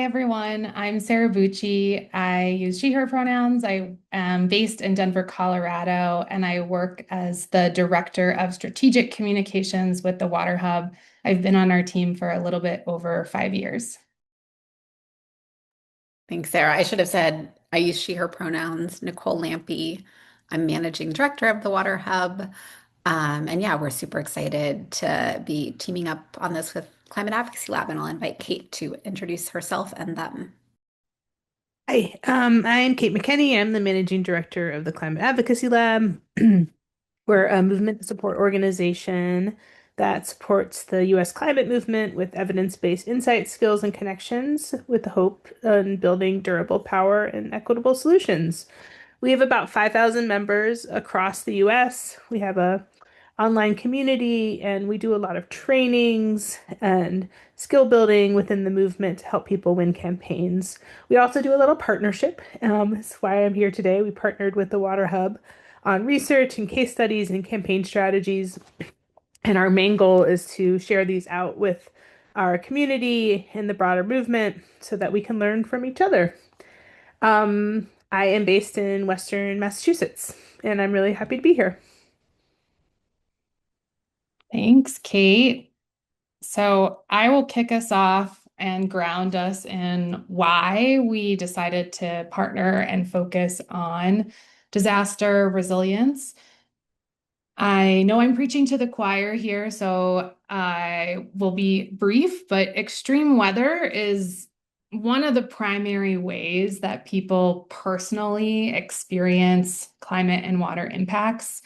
Hi, everyone. I'm Sarah Bucci. I use she, her pronouns. I am based in Denver, Colorado, and I work as the Director of Strategic Communications with the Water Hub. I've been on our team for a little bit over 5 years. Thanks, Sarah. I should have said I use she, her pronouns. Nicole Lampy. I'm managing director of the Water Hub. And yeah, we're super excited to be teaming up on this with Climate Advocacy Lab, and I'll invite Kate to introduce herself and them. Hi, I'm Kate McKenney. I'm the managing director of the Climate Advocacy Lab. We're a movement support organization that supports the U.S. climate movement with evidence-based insight, skills, and connections with the hope in building durable power and equitable solutions. We have about 5,000 members across the US. We have a online community and we do a lot of trainings and skill building within the movement to help people win campaigns. We also do a little partnership. That's why I'm here today. We partnered with the Water Hub on research and case studies and campaign strategies. And our main goal is to share these out with our community and the broader movement so that we can learn from each other. I am based in Western Massachusetts, and I'm really happy to be here. Thanks, Kate. So I will kick us off and ground us in why we decided to partner and focus on disaster resilience. I know I'm preaching to the choir here, so I will be brief, but extreme weather is one of the primary ways that people personally experience climate and water impacts.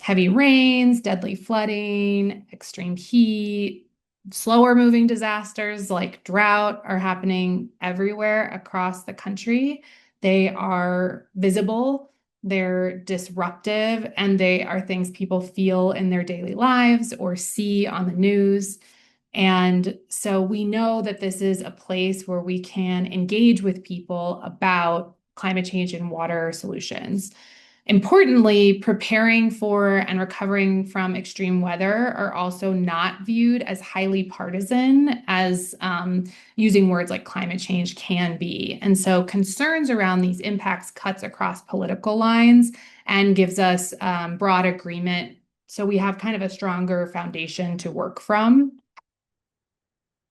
Heavy rains, deadly flooding, extreme heat, slower moving disasters like drought are happening everywhere across the country. They are visible, they're disruptive, and they are things people feel in their daily lives or see on the news. And so we know that this is a place where we can engage with people about climate change and water solutions. Importantly, preparing for and recovering from extreme weather are also not viewed as highly partisan as using words like climate change can be. And so concerns around these impacts cuts across political lines and gives us broad agreement. So we have kind of a stronger foundation to work from.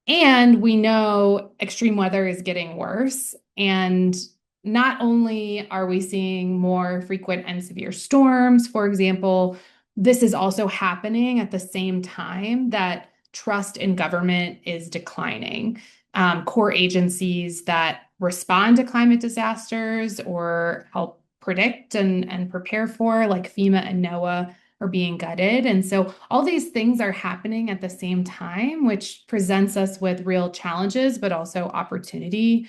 And we know extreme weather is getting worse. And not only are we seeing more frequent and severe storms, for example, this is also happening at the same time that trust in government is declining. Core agencies that respond to climate disasters or help predict and prepare for, like FEMA and NOAA, are being gutted. And so all these things are happening at the same time, which presents us with real challenges, but also opportunity.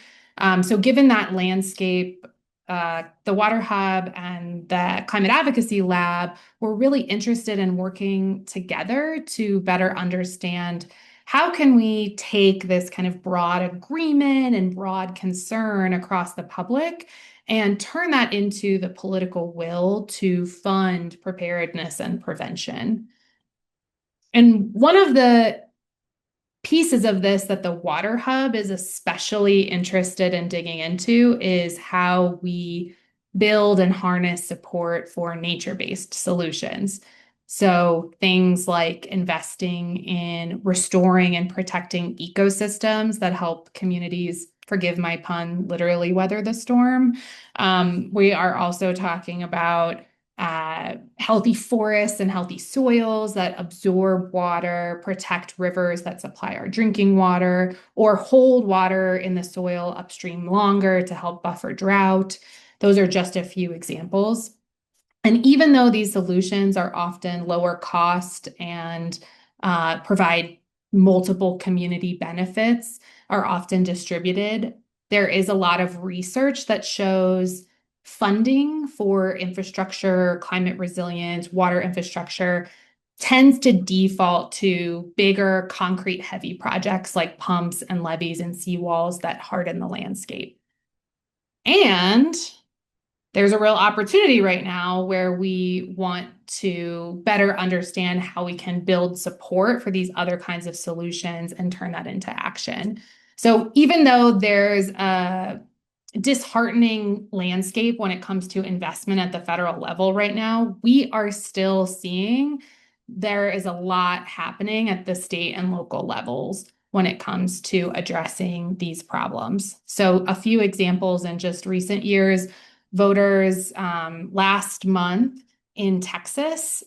So given that landscape, the Water Hub and the Climate Advocacy Lab were really interested in working together to better understand how can we take this kind of broad agreement and broad concern across the public and turn that into the political will to fund preparedness and prevention. And one of the pieces of this that the Water Hub is especially interested in digging into is how we build and harness support for nature-based solutions. So things like investing in restoring and protecting ecosystems that help communities, forgive my pun, literally weather the storm. We are also talking about healthy forests and healthy soils that absorb water, protect rivers that supply our drinking water, or hold water in the soil upstream longer to help buffer drought. Those are just a few examples. And even though these solutions are often lower cost and provide multiple community benefits, are often distributed, there is a lot of research that shows funding for infrastructure, climate resilience, water infrastructure tends to default to bigger concrete heavy projects like pumps and levees and seawalls that harden the landscape. And there's a real opportunity right now where we want to better understand how we can build support for these other kinds of solutions and turn that into action. So even though there's a disheartening landscape when it comes to investment at the federal level right now, we are still seeing there is a lot happening at the state and local levels when it comes to addressing these problems. So, a few examples in just recent years, voters last month in Texas,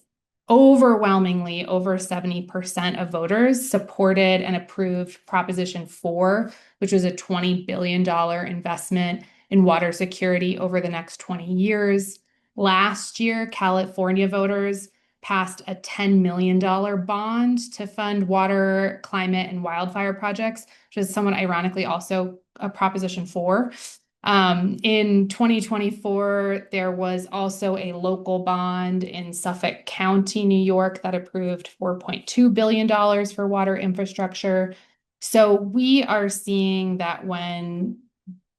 overwhelmingly over 70% of voters supported and approved Proposition 4, which was a $20 billion investment in water security over the next 20 years. Last year, California voters passed a $10 million bond to fund water, climate, and wildfire projects, which is somewhat ironically also a Proposition 4. In 2024, there was also a local bond in Suffolk County, New York, that approved $4.2 billion for water infrastructure. So we are seeing that when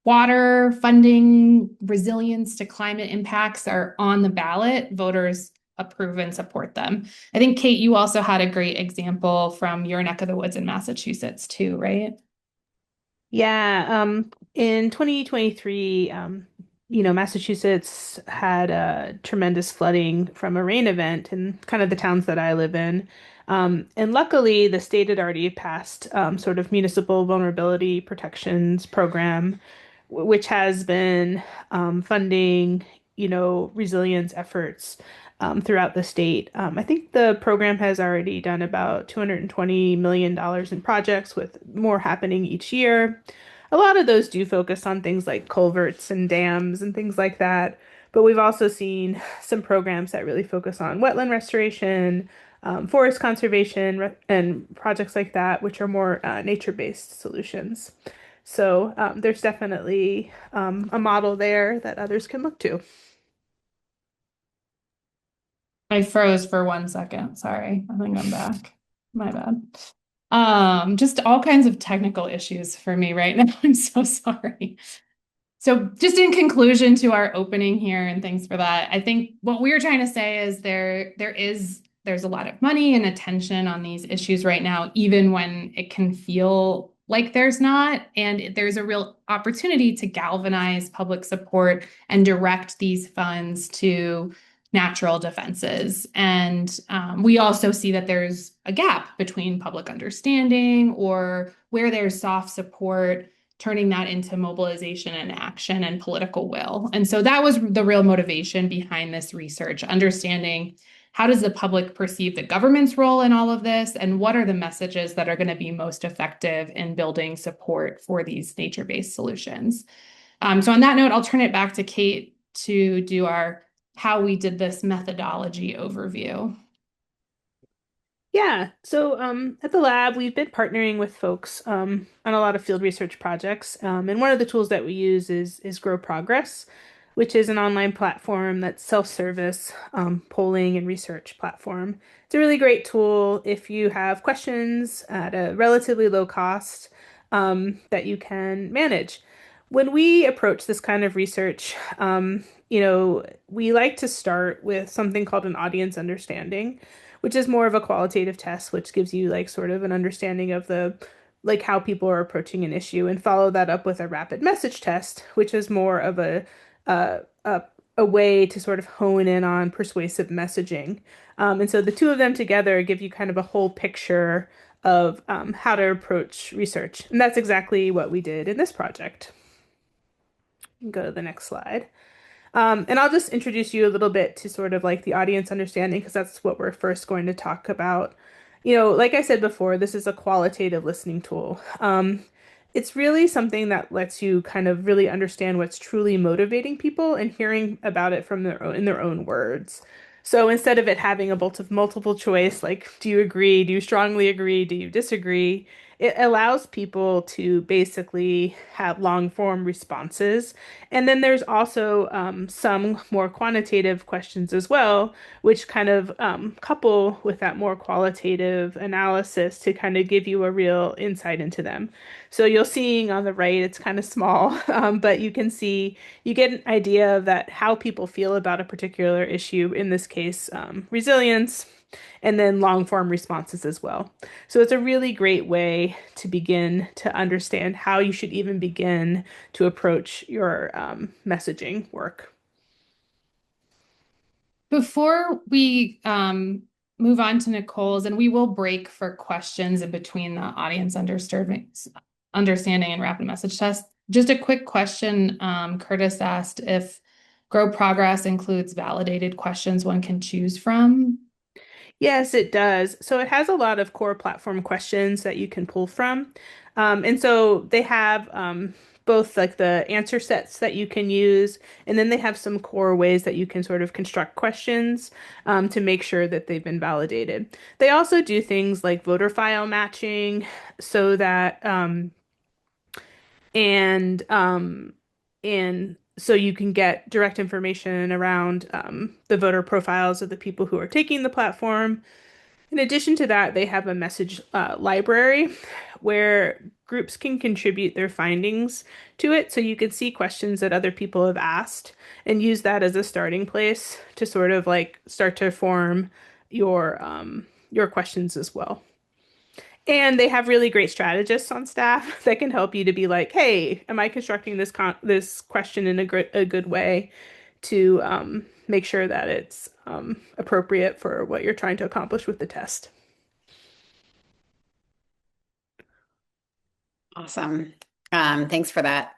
water funding, resilience to climate impacts are on the ballot, voters approve and support them. I think, Kate, you also had a great example from your neck of the woods in Massachusetts too, right? Yeah, in 2023, Massachusetts had tremendous flooding from a rain event in kind of the towns that I live in. And luckily, the state had already passed sort of municipal vulnerability protections program, which has been funding, resilience efforts throughout the state. I think the program has already done about $220 million in projects, with more happening each year. A lot of those do focus on things like culverts and dams and things like that. But we've also seen some programs that really focus on wetland restoration, forest conservation, and projects like that, which are more nature-based solutions. So there's definitely a model there that others can look to. I froze for 1 second. Sorry. I think I'm back. My bad. Just all kinds of technical issues for me right now. I'm so sorry. So just in conclusion to our opening here, and thanks for that. I think what we were trying to say is there's a lot of money and attention on these issues right now, even when it can feel like there's not. And there's a real opportunity to galvanize public support and direct these funds to natural defenses. And we also see that there's a gap between public understanding or where there's soft support, turning that into mobilization and action and political will. And so that was the real motivation behind this research, understanding how does the public perceive the government's role in all of this, and what are the messages that are going to be most effective in building support for these nature-based solutions. So on that note, I'll turn it back to Kate to do our how we did this methodology overview. Yeah, so at the lab, we've been partnering with folks on a lot of field research projects. And one of the tools that we use is Grow Progress, which is an online platform that's self-service polling and research platform. It's a really great tool if you have questions at a relatively low cost that you can manage. When we approach this kind of research, we like to start with something called an audience understanding, which is more of a qualitative test, which gives you like sort of an understanding of the like how people are approaching an issue, and follow that up with a rapid message test, which is more of a a, a way to sort of hone in on persuasive messaging. And so the two of them together give you kind of a whole picture of how to approach research. And that's exactly what we did in this project. Go to the next slide. And I'll just introduce you a little bit to sort of like the audience understanding, because that's what we're first going to talk about. Like I said before, this is a qualitative listening tool. It's really something that lets you kind of really understand what's truly motivating people and hearing about it from in their own words. So instead of it having a bunch of multiple choice, like, do you agree? Do you strongly agree? Do you disagree? It allows people to basically have long form responses. And then there's also some more quantitative questions as well, which kind of couple with that more qualitative analysis to kind of give you a real insight into them. So you'll see on the right, it's kind of small, but you can see, you get an idea of that how people feel about a particular issue, in this case, resilience. and then long form responses as well. So it's a really great way to begin to understand how you should even begin to approach your messaging work. Before we move on to Nicole's, and we will break for questions in between the audience understanding and rapid message test. Just a quick question. Curtis asked if Grow Progress includes validated questions one can choose from. Yes, it does. So it has a lot of core platform questions that you can pull from. And so they have both like the answer sets that you can use, and then they have some core ways that you can sort of construct questions to make sure that they've been validated. They also do things like voter file matching so that and um, and so you can get direct information around the voter profiles of the people who are taking the platform. In addition to that, they have a message library where groups can contribute their findings to it. So you can see questions that other people have asked and use that as a starting place to sort of like start to form your questions as well. And they have really great strategists on staff that can help you to be like, hey, am I constructing this question in a good way to make sure that it's appropriate for what you're trying to accomplish with the test? Awesome. Thanks for that,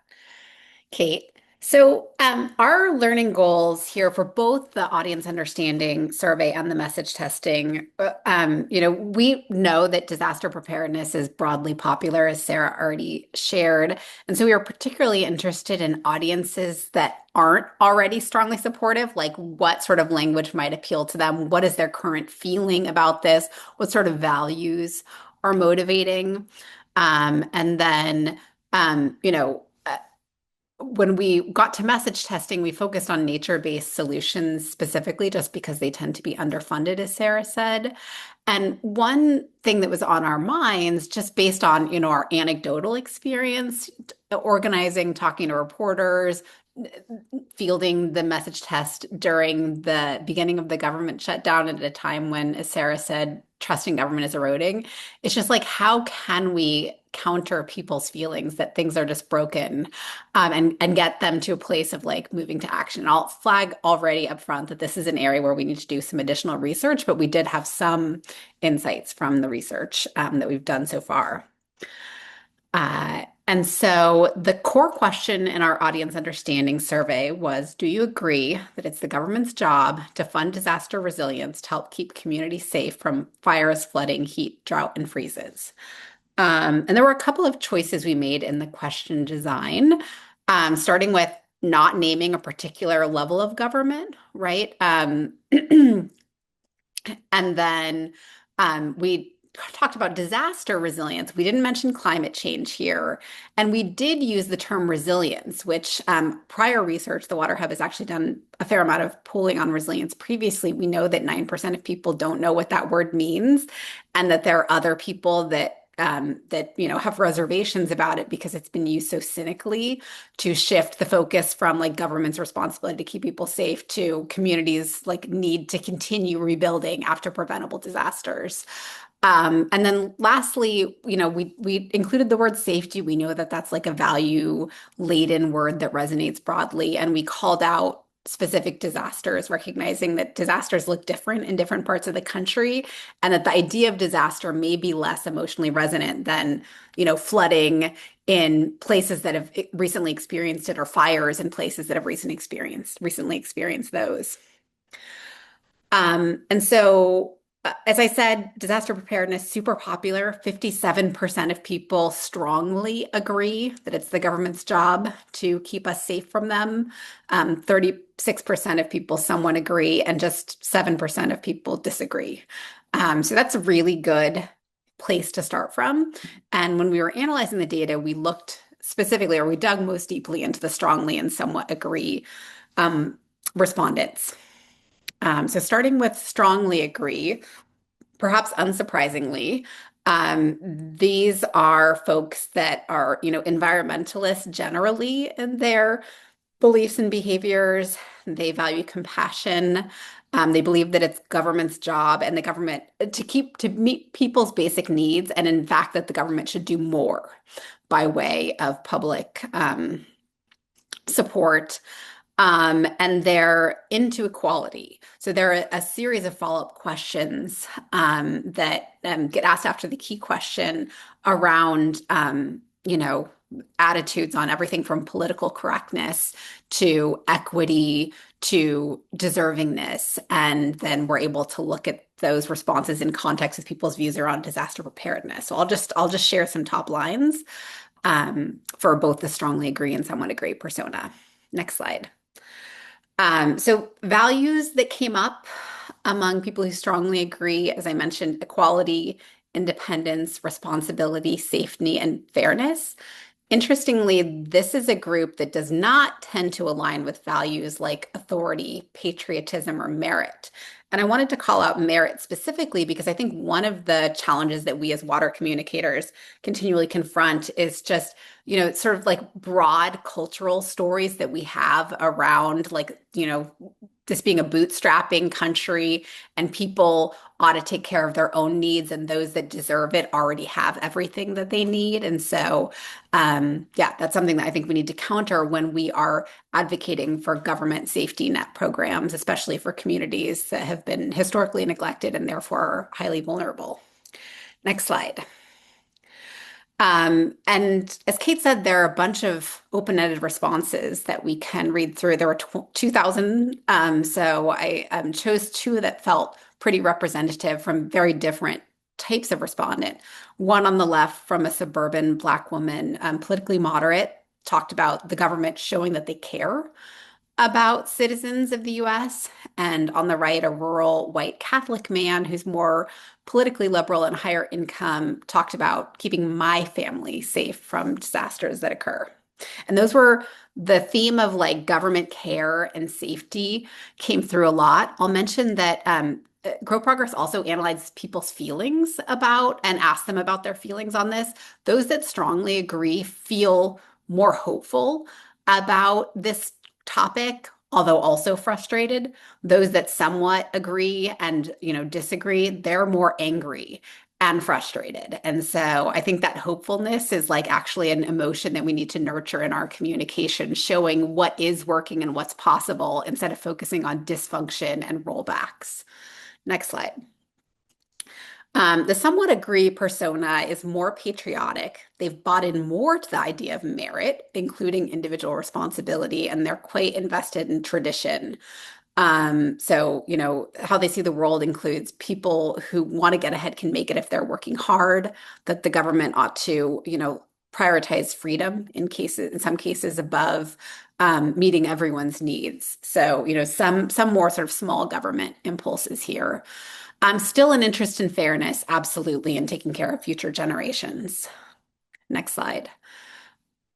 Kate. So, our learning goals here for both the audience understanding survey and the message testing, we know that disaster preparedness is broadly popular, as Sarah already shared. And so we are particularly interested in audiences that aren't already strongly supportive, like what sort of language might appeal to them? What is their current feeling about this? What sort of values are motivating? And then, um, you know, when we got to message testing, we focused on nature-based solutions specifically just because they tend to be underfunded, as Sarah said. And one thing that was on our minds, just based on, our anecdotal experience, organizing, talking to reporters, fielding the message test during the beginning of the government shutdown at a time when, as Sarah said, trusting government is eroding. It's just like, how can we counter people's feelings that things are just broken, and get them to a place of like moving to action? And I'll flag already up front that this is an area where we need to do some additional research, but we did have some insights from the research that we've done so far. And so the core question in our audience understanding survey was, do you agree that it's the government's job to fund disaster resilience to help keep communities safe from fires, flooding, heat, drought, and freezes? And there were a couple of choices we made in the question design, starting with not naming a particular level of government, right? And then we talked about disaster resilience. We didn't mention climate change here. And we did use the term resilience, which prior research, the Water Hub has actually done a fair amount of polling on resilience previously. We know that 9% of people don't know what that word means, and that there are other people that have reservations about it because it's been used so cynically to shift the focus from like government's responsibility to keep people safe to communities like need to continue rebuilding after preventable disasters. And then lastly, we included the word safety. We know that that's like a value laden word that resonates broadly, and we called out specific disasters, recognizing that disasters look different in different parts of the country, and that the idea of disaster may be less emotionally resonant than, flooding in places that have recently experienced it, or fires in places that have recently experienced those. And so, as I said, disaster preparedness, super popular. 57% of people strongly agree that it's the government's job to keep us safe from them. 36% of people somewhat agree, and just 7% of people disagree. So that's a really good place to start from. And when we were analyzing the data, we looked specifically, or we dug most deeply into the strongly and somewhat agree respondents. So starting with strongly agree, perhaps unsurprisingly, these are folks that are, environmentalists generally in their beliefs and behaviors. They value compassion. They believe that it's government's job and the government to meet people's basic needs, and in fact that the government should do more by way of public support. And they're into equality. So there are a series of follow-up questions that get asked after the key question around, attitudes on everything from political correctness to equity to deservingness. And then we're able to look at those responses in context with people's views around disaster preparedness. So I'll just share some top lines for both the strongly agree and somewhat agree persona. Next slide. So values that came up among people who strongly agree, as I mentioned, equality, independence, responsibility, safety, and fairness. Interestingly, this is a group that does not tend to align with values like authority, patriotism, or merit. And I wanted to call out merit specifically because I think one of the challenges that we as water communicators continually confront is just, sort of like broad cultural stories that we have around like, this being a bootstrapping country and people ought to take care of their own needs, and those that deserve it already have everything that they need. And so, that's something that I think we need to counter when we are advocating for government safety net programs, especially for communities that have been historically neglected and therefore highly vulnerable. Next slide. And as Kate said, there are a bunch of open-ended responses that we can read through. There were 2,000, so I chose two that felt pretty representative from very different types of respondent. One on the left from a suburban Black woman, politically moderate, talked about the government showing that they care about citizens of the US. And on the right, a rural white Catholic man who's more politically liberal and higher income talked about keeping my family safe from disasters that occur. And those were the theme of like government care and safety came through a lot. I'll mention that Grow Progress also analyzed people's feelings about and asked them about their feelings on this. Those that strongly agree feel more hopeful about this topic, although also frustrated. Those that somewhat agree and, disagree, they're more angry and frustrated. And so I think that hopefulness is like actually an emotion that we need to nurture in our communication, showing what is working and what's possible instead of focusing on dysfunction and rollbacks. Next slide. The somewhat agree persona is more patriotic. They've bought in more to the idea of merit, including individual responsibility, and they're quite invested in tradition. So, how they see the world includes people who want to get ahead can make it if they're working hard, that the government ought to, prioritize freedom in some cases above meeting everyone's needs. So, some more sort of small government impulses here. Still an interest in fairness, absolutely, and taking care of future generations. Next slide.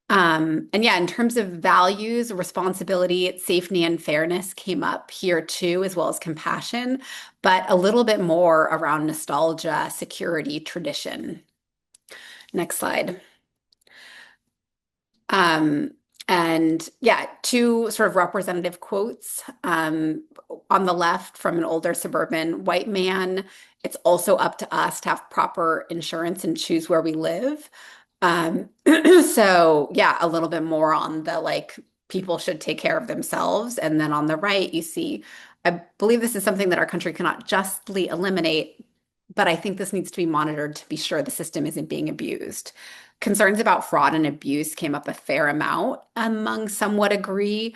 And yeah, in terms of values, responsibility, safety, and fairness came up here too, as well as compassion, but a little bit more around nostalgia, security, tradition. Next slide. Um, and yeah, two sort of representative quotes. On the left from an older suburban white man, it's also up to us to have proper insurance and choose where we live. So yeah, a little bit more on the like people should take care of themselves. And then on the right, you see, I believe this is something that our country cannot justly eliminate, but I think this needs to be monitored to be sure the system isn't being abused. Concerns about fraud and abuse came up a fair amount among somewhat agree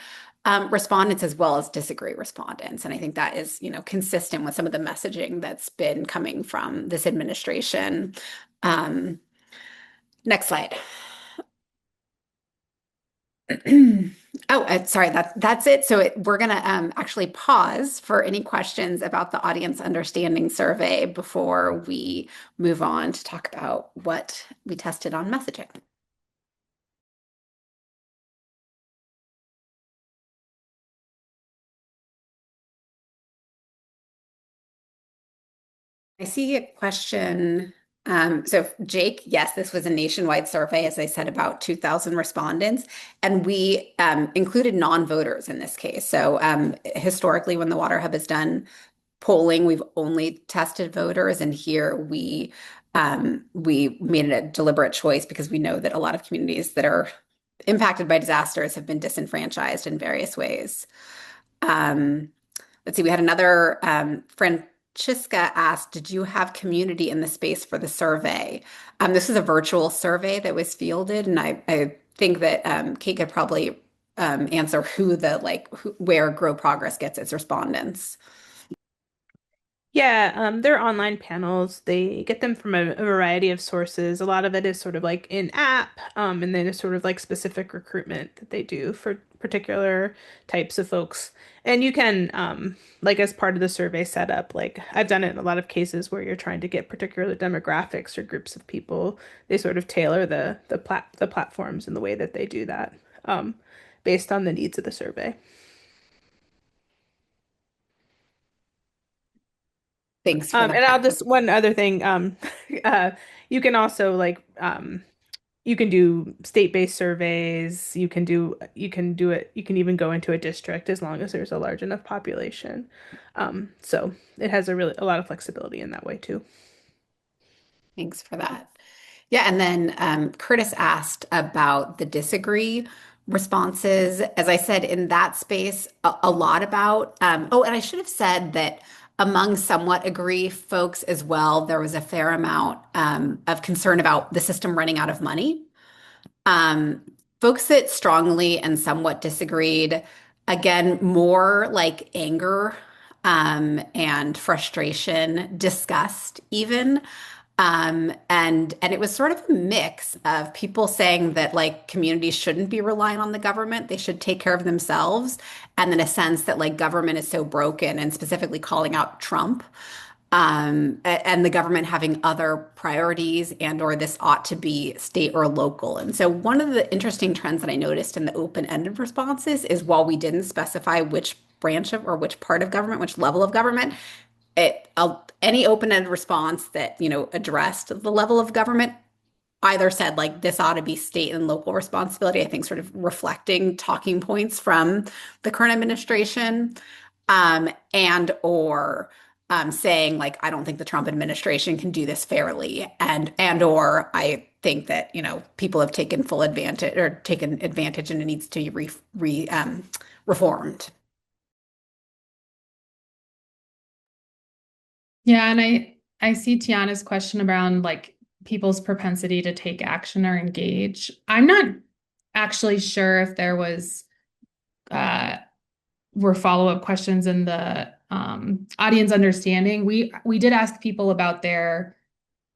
respondents as well as disagree respondents. And I think that is, consistent with some of the messaging that's been coming from this administration. Next slide. Oh, sorry, that's it. So we're going to actually pause for any questions about the audience understanding survey before we move on to talk about what we tested on messaging. I see a question So Jake, yes, this was a nationwide survey, as I said, about 2,000 respondents, and we included non-voters in this case. So historically, when the Water Hub has done polling, we've only tested voters, and here we made it a deliberate choice because we know that a lot of communities that are impacted by disasters have been disenfranchised in various ways. Um, let's see, we had another Francesca asked, did you have community in the space for the survey? This is a virtual survey that was fielded, and I think that Kate could probably answer where Grow Progress gets its respondents. Yeah, they're online panels. They get them from a variety of sources. A lot of it is sort of like in app, and then it's sort of like specific recruitment that they do for particular types of folks. And you can, like as part of the survey setup, like I've done it in a lot of cases where you're trying to get particular demographics or groups of people. They sort of tailor the platforms in the way that they do that, based on the needs of the survey. Thanks for And I'll that. just one other thing. Uh, you can also you can do state-based surveys. You can do it. You can even go into a district as long as there's a large enough population. So it has a lot of flexibility in that way too. Thanks for that. Yeah, and then Curtis asked about the disagree responses. As I said, in that space, a lot about, oh, and I should have said that among somewhat agree folks as well, there was a fair amount of concern about the system running out of money. Um, Folks that strongly and somewhat disagreed, again, more like anger and frustration, disgust, even. And it was sort of a mix of people saying that like communities shouldn't be relying on the government, they should take care of themselves, and then a sense that like government is so broken, and specifically calling out Trump and the government having other priorities and or this ought to be state or local. And so one of the interesting trends that I noticed in the open-ended responses is while we didn't specify which branch of or which part of government, which level of government, any open-ended response that addressed the level of government either said like this ought to be state and local responsibility, I think sort of reflecting talking points from the current administration, and or saying like I don't think the Trump administration can do this fairly, and or I think that people have taken full advantage or taken advantage and it needs to be reformed. Yeah, and I see Tiana's question around like people's propensity to take action or engage. I'm not actually sure if there uh were follow-up questions in the audience understanding. We did ask people about their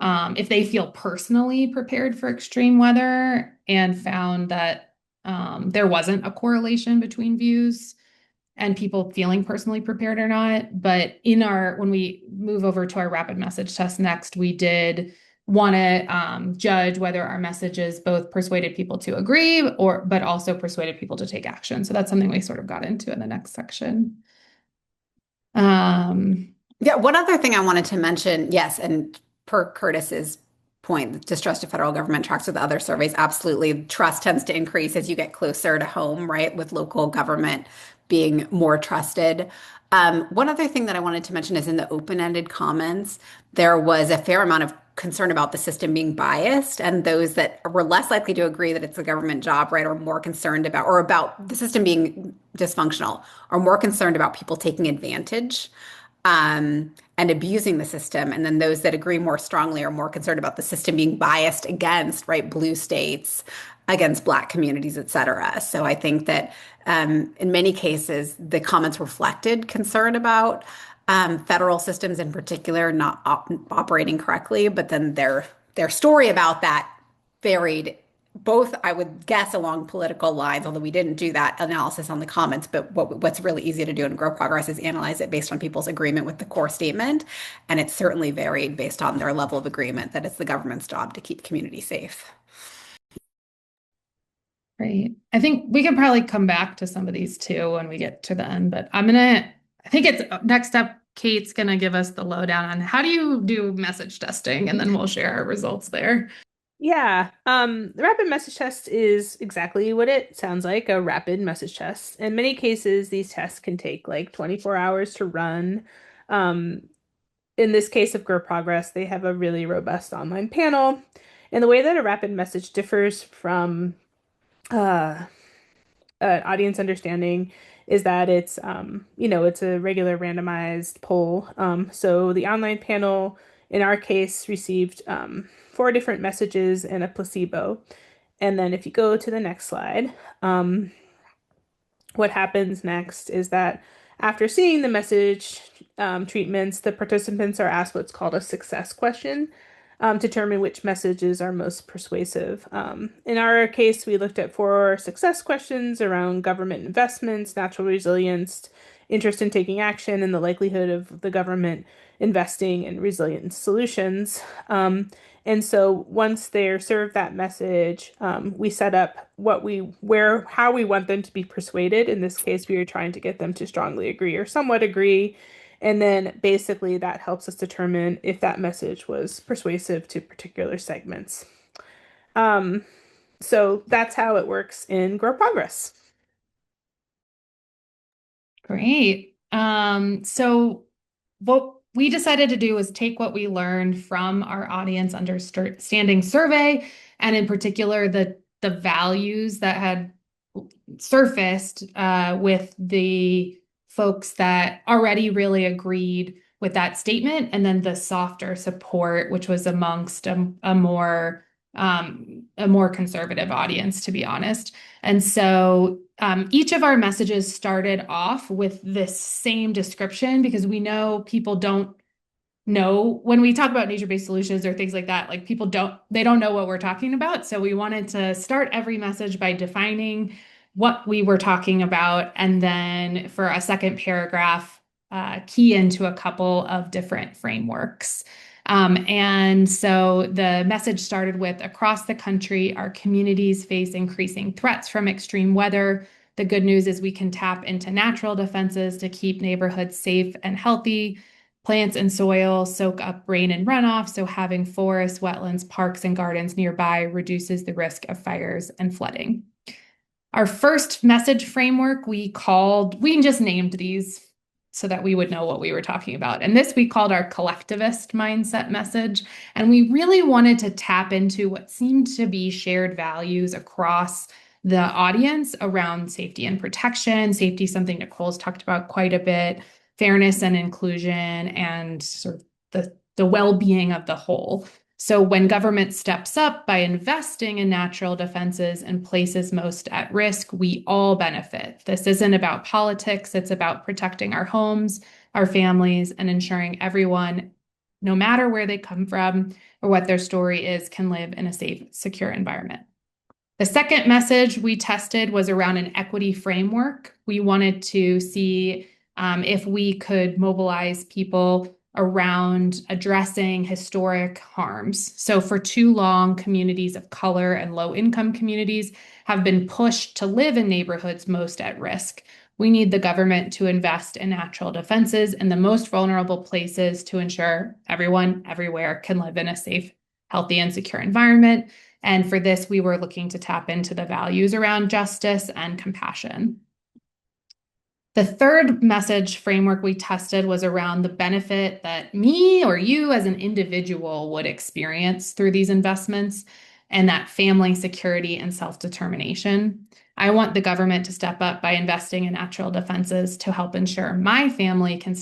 if they feel personally prepared for extreme weather and found that there wasn't a correlation between views and people feeling personally prepared or not. But when we move over to our rapid message test next, we did want to judge whether our messages both persuaded people to agree but also persuaded people to take action. So that's something we sort of got into in the next section. Um, Yeah, one other thing I wanted to mention, yes, and per Curtis's point, distrust of federal government tracks with other surveys. Absolutely. Trust tends to increase as you get closer to home, right? With local government being more trusted. One other thing that I wanted to mention is in the open-ended comments, there was a fair amount of concern about the system being biased, and those that were less likely to agree that it's a government job, right, are more concerned about, or about the system being dysfunctional, are more concerned about people taking advantage and abusing the system. And then those that agree more strongly are more concerned about the system being biased against, right, blue states, against Black communities, et cetera. So I think that in many cases, the comments reflected concern about federal systems in particular not operating correctly, but then their story about that varied both, I would guess, along political lines, although we didn't do that analysis on the comments. But what's really easy to do in Grow Progress is analyze it based on people's agreement with the core statement. And it certainly varied based on their level of agreement that it's the government's job to keep communities safe. Great. I think we can probably come back to some of these too when we get to the end, but I think it's next up Kate's going to give us the lowdown on how do you do message testing, and then we'll share our results there. Yeah, the rapid message test is exactly what it sounds like, a rapid message test. In many cases, these tests can take like 24 hours to run. Um, in this case of Grow Progress, they have a really robust online panel. And the way that a rapid message differs from uh, audience understanding is that it's it's a regular randomized poll. So the online panel in our case received four different messages and a placebo. And then if you go to the next slide, um, what happens next is that after seeing the message treatments, the participants are asked what's called a success question to determine which messages are most persuasive. In our case, we looked at four success questions around government investments, natural resilience, interest in taking action, and the likelihood of the government investing in resilient solutions. And so once they're served that message, we set up how we want them to be persuaded. In this case, we are trying to get them to strongly agree or somewhat agree. And then basically that helps us determine if that message was persuasive to particular segments. Um, so that's how it works in Grow Progress. Great. So what we decided to do was take what we learned from our audience understanding survey, and in particular the values that had surfaced with the folks that already really agreed with that statement, and then the softer support, which was amongst a more conservative audience, to be honest. And so each of our messages started off with this same description because we know people don't know when we talk about nature-based solutions or things like that, like they don't know what we're talking about. So we wanted to start every message by defining what we were talking about, and then for a second paragraph, key into a couple of different frameworks. And so the message started with, across the country, our communities face increasing threats from extreme weather. The good news is we can tap into natural defenses to keep neighborhoods safe and healthy. Plants and soil soak up rain and runoff, so having forests, wetlands, parks, and gardens nearby reduces the risk of fires and flooding. Our first message framework we just named these so that we would know what we were talking about. And this we called our collectivist mindset message. And we really wanted to tap into what seemed to be shared values across the audience around safety and protection. Safety is something Nicole's talked about quite a bit, fairness and inclusion, and sort of the well-being of the whole. So when government steps up by investing in natural defenses in places most at risk, we all benefit. This isn't about politics, it's about protecting our homes, our families, and ensuring everyone, no matter where they come from or what their story is, can live in a safe, secure environment. The second message we tested was around an equity framework. We wanted to see if we could mobilize people around addressing historic harms. So for too long, communities of color and low-income communities have been pushed to live in neighborhoods most at risk. We need the government to invest in natural defenses in the most vulnerable places to ensure everyone, everywhere can live in a safe, healthy, and secure environment. And for this, we were looking to tap into the values around justice and compassion. The third message framework we tested was around the benefit that me or you as an individual would experience through these investments, and that family security and self-determination. I want the government to step up by investing in natural defenses to help ensure my family can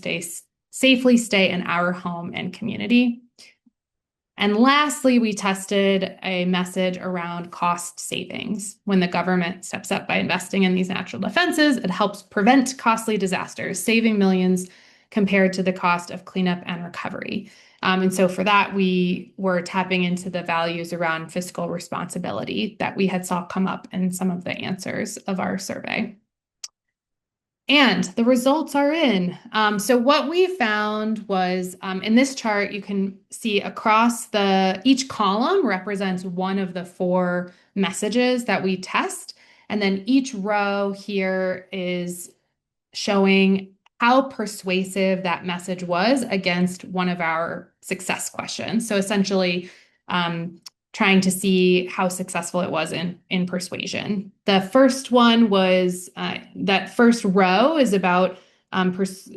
safely stay in our home and community. And lastly, we tested a message around cost savings. When the government steps up by investing in these natural defenses, it helps prevent costly disasters, saving millions compared to the cost of cleanup and recovery. And so for that, we were tapping into the values around fiscal responsibility that we had saw come up in some of the answers of our survey. And the results are in. So what we found was in this chart, you can see across each column represents one of the four messages that we test. And then each row here is showing how persuasive that message was against one of our success questions. So essentially, trying to see how successful it was in persuasion. The first one was that first row is about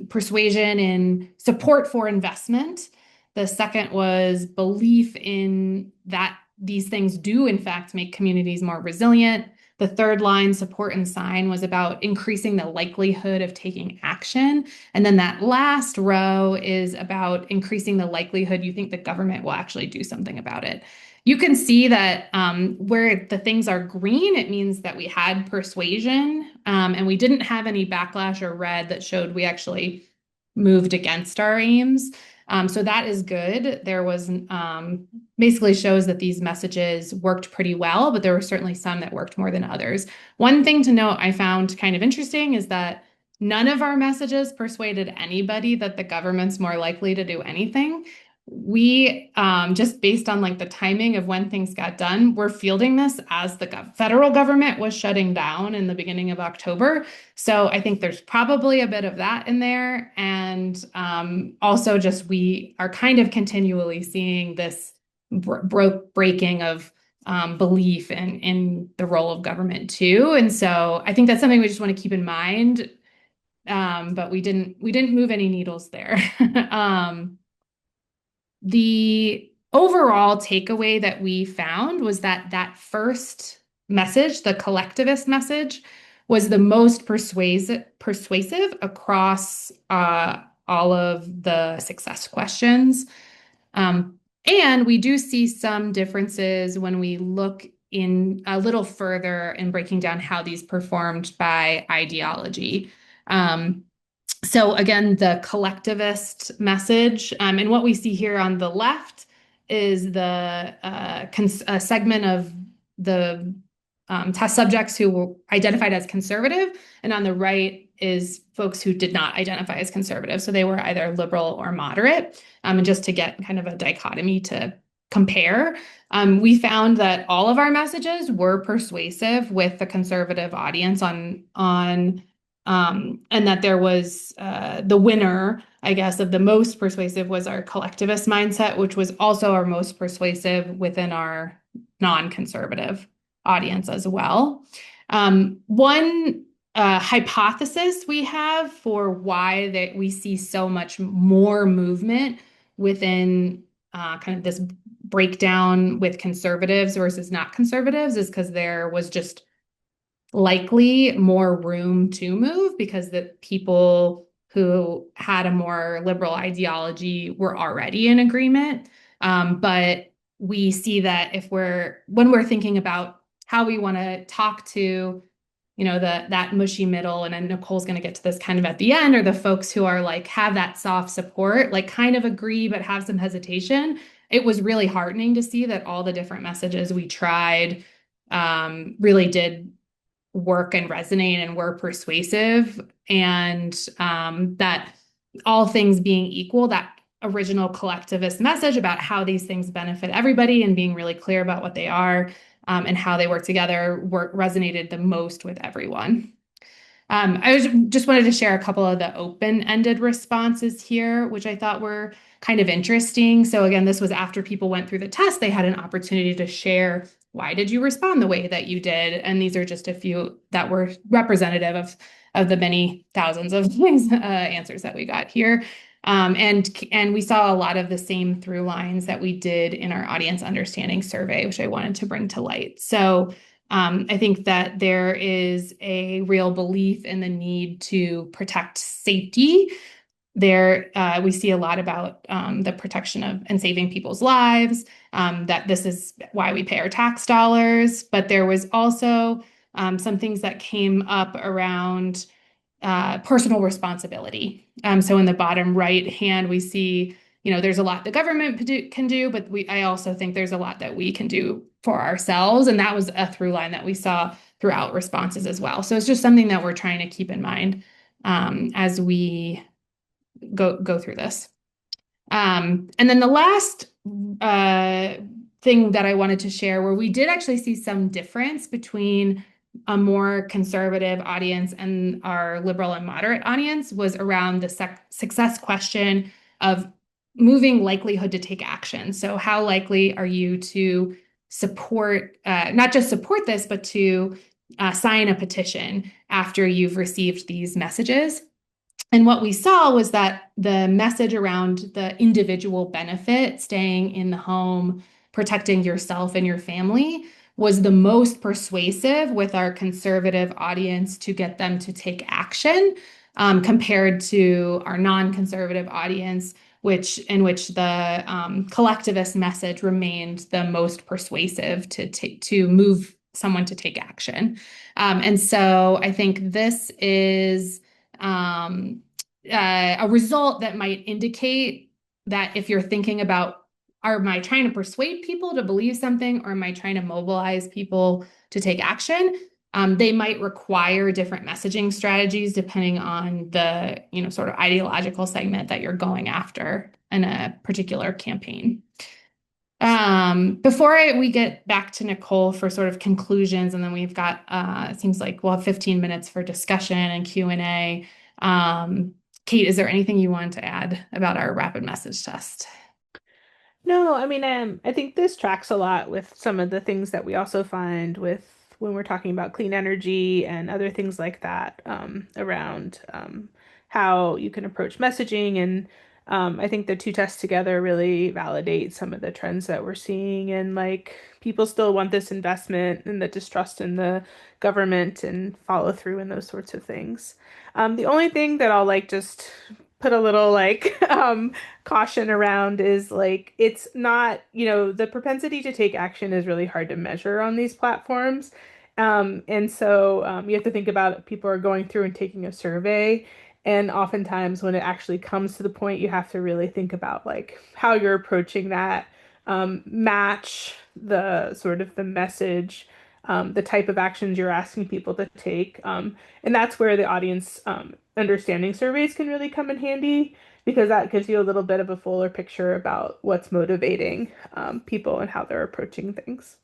persuasion and support for investment. The second was belief in that these things do, in fact, make communities more resilient. The third line, support and sign, was about increasing the likelihood of taking action. And then that last row is about increasing the likelihood you think the government will actually do something about it. You can see that where the things are green, it means that we had persuasion and we didn't have any backlash, or red that showed we actually moved against our aims. So that is good. There was basically shows that these messages worked pretty well, but there were certainly some that worked more than others. One thing to note I found kind of interesting is that none of our messages persuaded anybody that the government's more likely to do anything. We just based on like the timing of when things got done, we're fielding this as the federal government was shutting down in the beginning of October. So I think there's probably a bit of that in there. And also just we are kind of continually seeing this breaking of belief in the role of government too. And so I think that's something we just want to keep in mind. But we didn't move any needles there. The overall takeaway that we found was that that first message, the collectivist message, was the most persuasive across all of the success questions. And we do see some differences when we look in a little further in breaking down how these performed by ideology. So again, the collectivist message, and what we see here on the left is the segment of the test subjects who were identified as conservative, and on the right is folks who did not identify as conservative. So they were either liberal or moderate. And just to get kind of a dichotomy to compare, we found that all of our messages were persuasive with the conservative audience and that there was the winner, I guess, of the most persuasive was our collectivist mindset, which was also our most persuasive within our non-conservative audience as well. One hypothesis we have for why that we see so much more movement within kind of this breakdown with conservatives versus not conservatives is because there was just likely more room to move because the people who had a more liberal ideology were already in agreement. But we see that when we're thinking about how we want to talk to, that mushy middle, and then Nicole's going to get to this kind of at the end, or the folks who are like have that soft support, like kind of agree but have some hesitation. It was really heartening to see that all the different messages we tried really did work and resonate and were persuasive, and that all things being equal, that original collectivist message about how these things benefit everybody and being really clear about what they are and how they work together resonated the most with everyone. Just wanted to share a couple of the open-ended responses here, which I thought were kind of interesting. So again, this was after people went through the test, they had an opportunity to share, why did you respond the way that you did? And these are just a few that were representative of the many thousands of answers that we got here. And we saw a lot of the same through lines that we did in our audience understanding survey, which I wanted to bring to light. So I think that there is a real belief in the need to protect safety. There, we see a lot about the protection of and saving people's lives, that this is why we pay our tax dollars. But there was also some things that came up around personal responsibility. So in the bottom right hand, we see, there's a lot the government can do, but I also think there's a lot that we can do for ourselves. And that was a through line that we saw throughout responses as well. So it's just something that we're trying to keep in mind as we go through this. And then the last thing that I wanted to share, where we did actually see some difference between a more conservative audience and our liberal and moderate audience was around the success question of moving likelihood to take action. So how likely are you to support, not just support this, but to sign a petition after you've received these messages? And what we saw was that the message around the individual benefit, staying in the home, protecting yourself and your family, was the most persuasive with our conservative audience to get them to take action, compared to our non-conservative audience, in which the collectivist message remained the most persuasive to move someone to take action. And so I think this is um, a result that might indicate that if you're thinking about, am I trying to persuade people to believe something, or am I trying to mobilize people to take action? They might require different messaging strategies depending on the, sort of ideological segment that you're going after in a particular campaign. Before we get back to Nicole for sort of conclusions, and then we've got, it seems like we'll have 15 minutes for discussion and Q&A. Kate, is there anything you want to add about our rapid message test? No, I mean, I think this tracks a lot with some of the things that we also find with when we're talking about clean energy and other things like that, around how you can approach messaging. And I think the two tests together really validate some of the trends that we're seeing. And like people still want this investment and the distrust in the government and follow through and those sorts of things. The only thing that I'll like just put a little like caution around is like it's not, the propensity to take action is really hard to measure on these platforms. And so you have to think about people are going through and taking a survey. And oftentimes when it actually comes to the point, you have to really think about like how you're approaching that, match the sort of the message, the type of actions you're asking people to take. And that's where the audience understanding surveys can really come in handy because that gives you a little bit of a fuller picture about what's motivating people and how they're approaching things.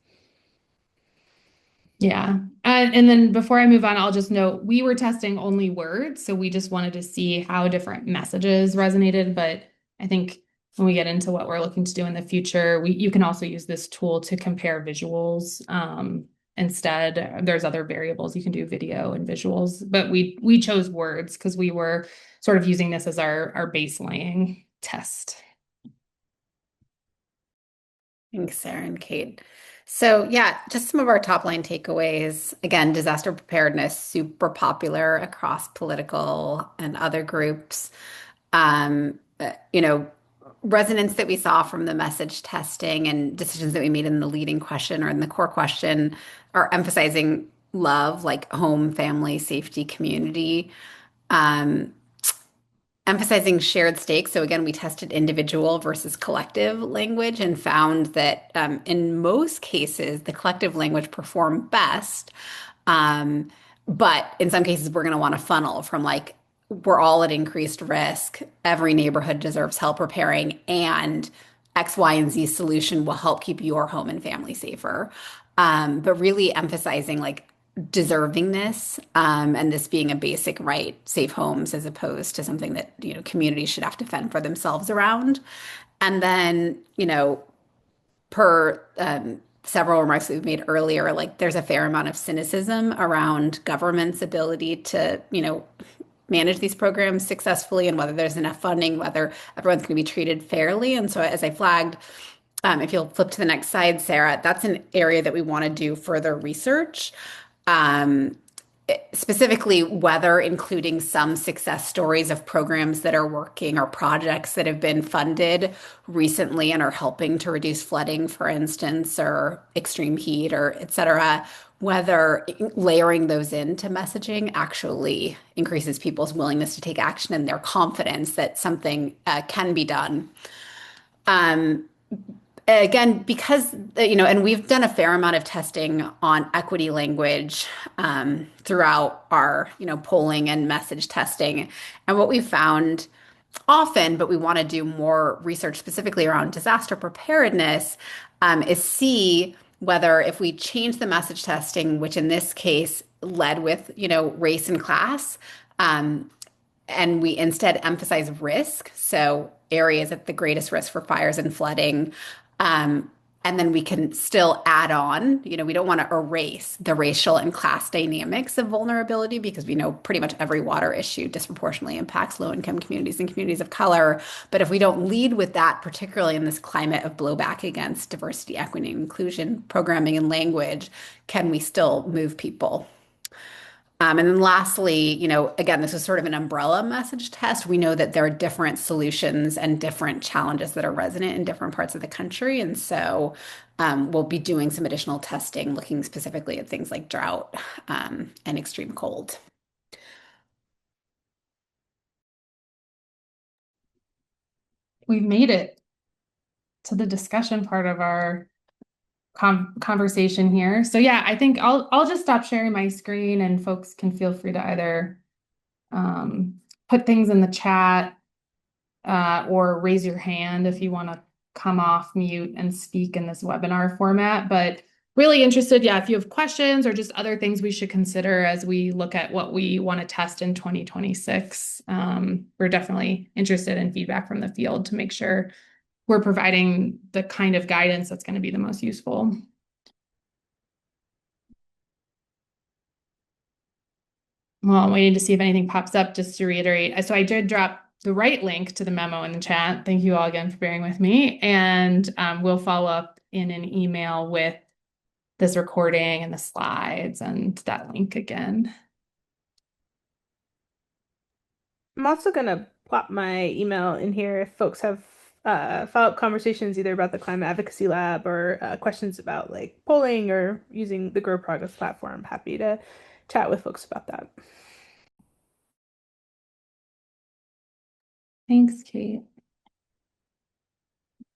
Yeah. And then before I move on, I'll just note we were testing only words. So we just wanted to see how different messages resonated. But I think when we get into what we're looking to do in the future, you can also use this tool to compare visuals. Instead, there's other variables you can do, video and visuals, but we chose words because we were sort of using this as our baseline test. Thanks, Sarah and Kate. So yeah, just some of our top line takeaways. Again, disaster preparedness, super popular across political and other groups. Um, uh, you know, Resonance that we saw from the message testing and decisions that we made in the leading question or in the core question are emphasizing love, like home, family, safety, community. Um, Emphasizing shared stakes. So again, we tested individual versus collective language and found that in most cases, the collective language performed best. Um, but in some cases, we're going to want to funnel from like, we're all at increased risk. Every neighborhood deserves help repairing, and X, Y, and Z solution will help keep your home and family safer. But really emphasizing like deservingness, and this being a basic right, safe homes, as opposed to something that, communities should have to fend for themselves around. And then, per several remarks that we've made earlier, like there's a fair amount of cynicism around government's ability to, manage these programs successfully and whether there's enough funding, whether everyone's going to be treated fairly. And so, as I flagged, if you'll flip to the next slide, Sarah, that's an area that we want to do further research. Um, Specifically, whether including some success stories of programs that are working or projects that have been funded recently and are helping to reduce flooding, for instance, or extreme heat, or et cetera, whether layering those into messaging actually increases people's willingness to take action and their confidence that something can be done. Um, Again, because, and we've done a fair amount of testing on equity language throughout our, polling and message testing. And what we found often, but we want to do more research specifically around disaster preparedness, is see whether if we change the message testing, which in this case led with, race and class, um, and we instead emphasize risk, so areas at the greatest risk for fires and flooding. Um, and then we can still add on, we don't want to erase the racial and class dynamics of vulnerability because we know pretty much every water issue disproportionately impacts low-income communities and communities of color. But if we don't lead with that, particularly in this climate of blowback against diversity, equity, and inclusion programming and language, can we still move people? And then lastly, again, this is sort of an umbrella message test. We know that there are different solutions and different challenges that are resonant in different parts of the country. And so we'll be doing some additional testing, looking specifically at things like drought and extreme cold. We've made it to the discussion part of our conversation here. So yeah, I think I'll just stop sharing my screen and folks can feel free to either put things in the chat or raise your hand if you want to come off mute and speak in this webinar format. But really interested, yeah, if you have questions or just other things we should consider as we look at what we want to test in 2026. We're definitely interested in feedback from the field to make sure we're providing the kind of guidance that's going to be the most useful. Well, I'm waiting to see if anything pops up just to reiterate. So I did drop the right link to the memo in the chat. Thank you all again for bearing with me. And we'll follow up in an email with this recording and the slides and that link again. I'm also going to plop my email in here if folks have follow-up conversations either about the Climate Advocacy Lab or questions about like polling or using the Grow Progress platform. Happy to chat with folks about that. Thanks, Kate.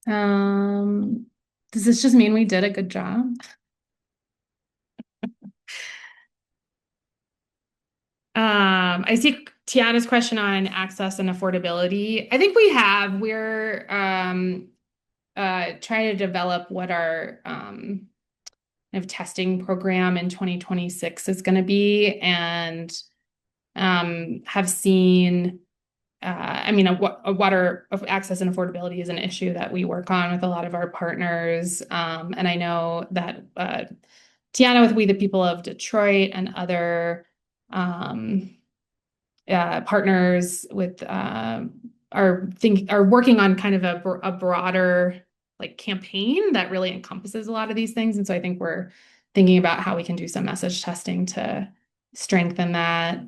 Does this just mean we did a good job? I see Tiana's question on access and affordability. I think we're trying to develop what our kind of testing program in 2026 is going to be, and have seen I mean, a water of access and affordability is an issue that we work on with a lot of our partners. And I know that Tiana with We the People of Detroit and other partners with are working on kind of a broader like campaign that really encompasses a lot of these things. And so I think we're thinking about how we can do some message testing to strengthen that.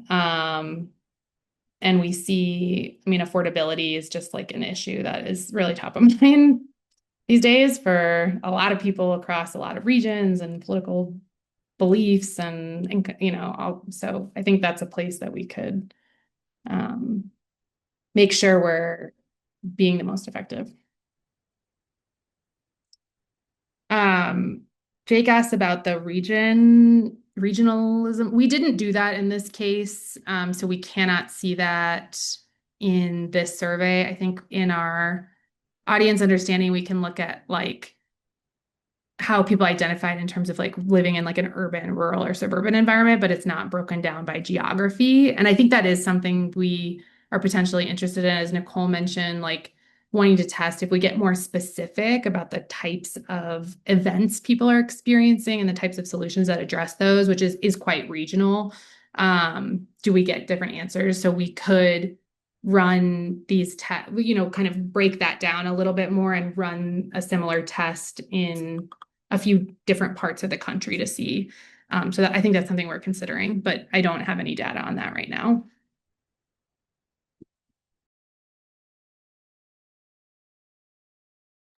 And we see, I mean, affordability is just like an issue that is really top of mind these days for a lot of people across a lot of regions and political beliefs and so I think that's a place that we could make sure we're being the most effective. Jake asked about the regionalism. We didn't do that in this case, so we cannot see that in this survey. I think in our audience understanding, we can look at like how people identified in terms of like living in like an urban, rural, or suburban environment, but it's not broken down by geography. And I think that is something we are potentially interested in, as Nicole mentioned, like wanting to test if we get more specific about the types of events people are experiencing and the types of solutions that address those, which is quite regional. Do we get different answers? So we could run these tests, kind of break that down a little bit more and run a similar test in a few different parts of the country to see. So I think that's something we're considering, but I don't have any data on that right now.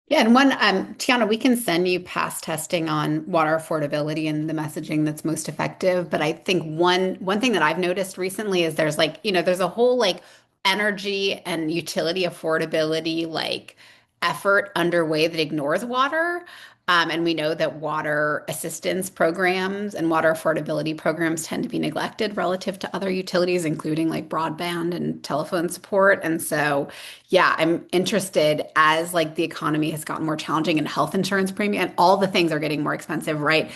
Yeah, and Tiana, we can send you past testing on water affordability and the messaging that's most effective. But I think one thing that I've noticed recently is there's like, there's a whole like energy and utility affordability like effort underway that ignores water. And we know that water assistance programs and water affordability programs tend to be neglected relative to other utilities, including like broadband and telephone support. And so, yeah, I'm interested as like the economy has gotten more challenging and health insurance premium and all the things are getting more expensive, right?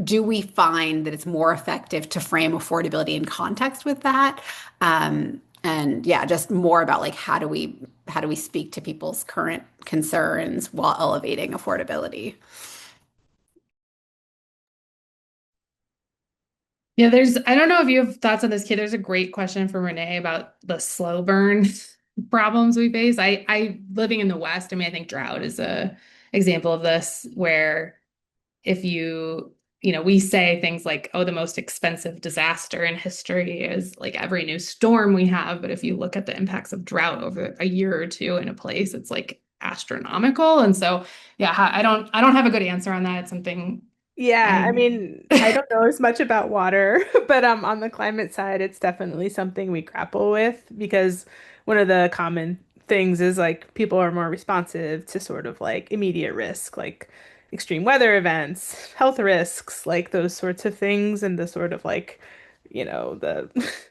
Do we find that it's more effective to frame affordability in context with that? And yeah, just more about like how do we speak to people's current concerns while elevating affordability? Yeah, I don't know if you have thoughts on this, kid. There's a great question from Renee about the slow burn problems we face. I living in the West, I mean, I think drought is a example of this where if we say things like, oh, the most expensive disaster in history is like every new storm we have. But if you look at the impacts of drought over a year or two in a place, it's like astronomical. And so, yeah, I don't have a good answer on that. It's something Yeah, I I, mean, I don't know as much about water, but on the climate side, it's definitely something we grapple with because one of the common things is like people are more responsive to sort of like immediate risk, like extreme weather events, health risks, like those sorts of things, and the sort of like,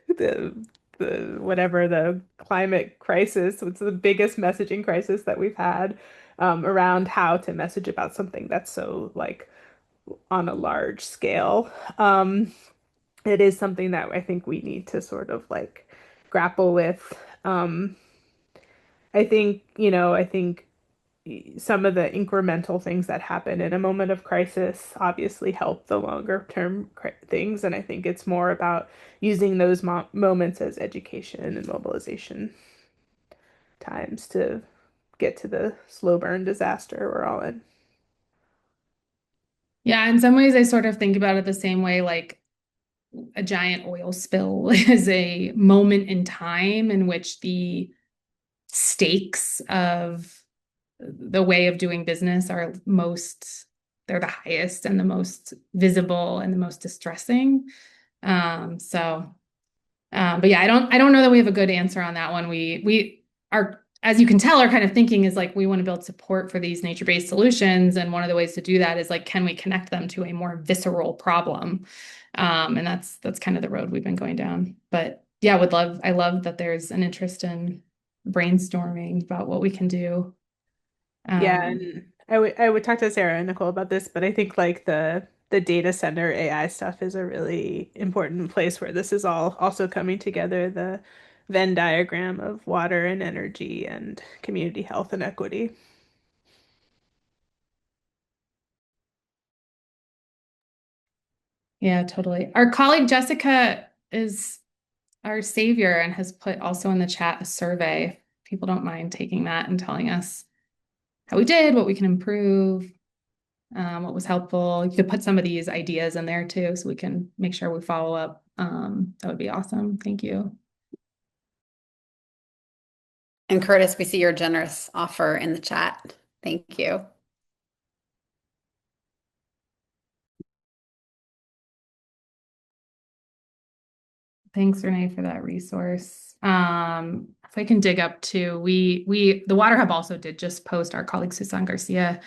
the the whatever the climate crisis, what's the biggest messaging crisis that we've had around how to message about something that's so like on a large scale. It is something that I think we need to sort of like grapple with. I think some of the incremental things that happen in a moment of crisis obviously help the longer term things. And I think it's more about using those moments as education and mobilization times to get to the slow burn disaster we're all in. yeah, in some ways I sort of think about it the same way, like a giant oil spill is a moment in time in which the stakes of the way of doing business they're the highest and the most visible and the most distressing. So but yeah, I don't know that we have a good answer on that one. We are, as you can tell, our kind of thinking is like we want to build support for these nature-based solutions, and one of the ways to do that is like, can we connect them to a more visceral problem? And that's kind of the road we've been going down. But yeah, I love that there's an interest in brainstorming about what we can do. Yeah, Um, and I would talk to Sarah and Nicole about this, but I think like the data center AI stuff is a really important place where this is all also coming together, the Venn diagram of water and energy and community health and equity. yeah, totally. Our colleague Jessica is our savior and has put also in the chat a survey. People don't mind taking that and telling us how we did, what we can improve, what was helpful. You could put some of these ideas in there too, so we can make sure we follow up. That would be awesome. Thank you. And Curtis, we see your generous offer in the chat. Thank you. Thanks, Renee, for that resource. If I can dig up too, the Water Hub also did just post, our colleague Susan Garcia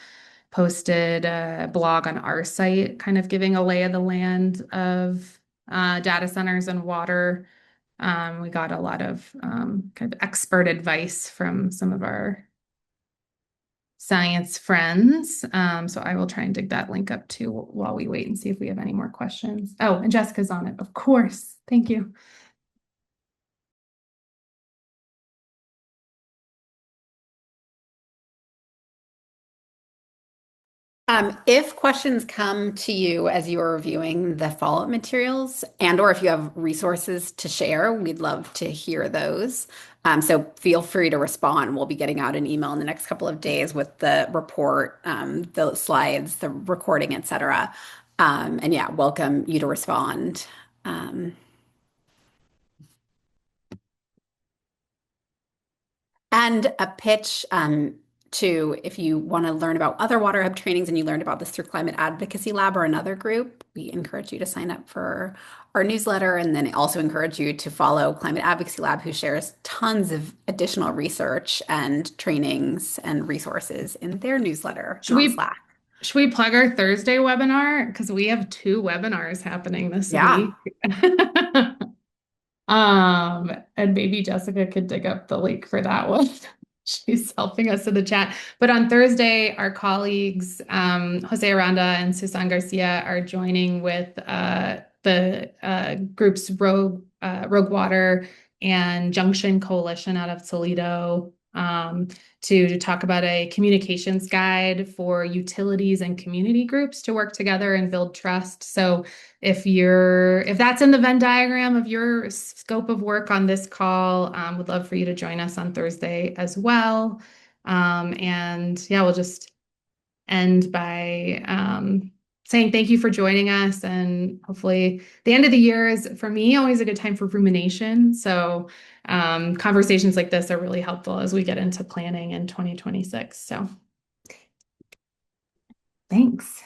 posted a blog on our site, kind of giving a lay of the land of data centers and water. We got a lot of kind of expert advice from some of our science friends. So I will try and dig that link up too while we wait and see if we have any more questions. Oh, and Jessica's on it, of course. Thank you. If questions come to you as you are reviewing the follow-up materials and or if you have resources to share, we'd love to hear those. So feel free to respond. We'll be getting out an email in the next couple of days with the report, the slides, the recording, etc. And yeah, welcome you to respond. Um, and a pitch too, if you want to learn about other Water Hub trainings and you learned about this through Climate Advocacy Lab or another group, we encourage you to sign up for our newsletter, and then also encourage you to follow Climate Advocacy Lab, who shares tons of additional research and trainings and resources in their newsletter Should and on we Slack. should we plug our Thursday webinar? Because we have two webinars happening this Yeah. week. And maybe Jessica could dig up the link for that one. She's helping us in the chat. But on Thursday, our colleagues, Jose Aranda and Susan Garcia, are joining with the groups Rogue Water and Junction Coalition out of Toledo, to talk about a communications guide for utilities and community groups to work together and build trust. So if that's in the Venn diagram of your scope of work on this call, would love for you to join us on Thursday as well. And yeah, we'll just end by saying thank you for joining us. And hopefully the end of the year is, for me, always a good time for rumination. So conversations like this are really helpful as we get into planning in 2026. So thanks.